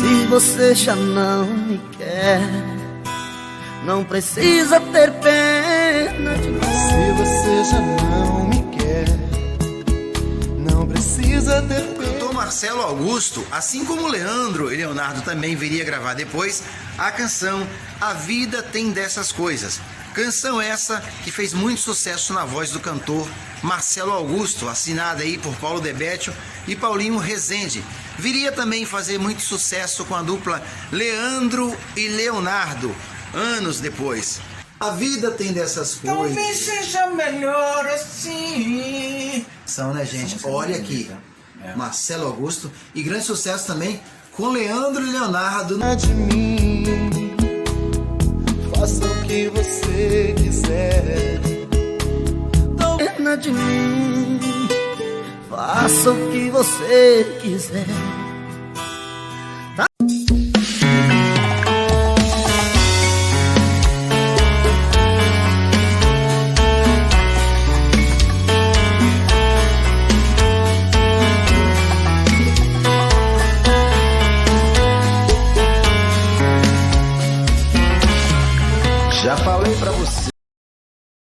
Se você já não me quer, não precisa ter pena de mim. Se você já não me quer, não precisa ter pena. O cantor Marcelo Augusto, assim como Leandro e Leonardo também viria gravar depois a canção A Vida Tem Dessas Coisas. Canção essa que fez muito sucesso na voz do cantor Marcelo Augusto, assinada aí por Paulo Debetio e Paulinho Rezende. Viria também fazer muito sucesso com a dupla Leandro e Leonardo, anos depois. A vida tem dessas coisas. Talvez seja melhor assim. São, né, gente? Olha aqui, Marcelo Augusto, e grande sucesso também com Leandro e Leonardo. De mim, faça o que você quiser. Pena de mim, faça o que você quiser. Já falei pra você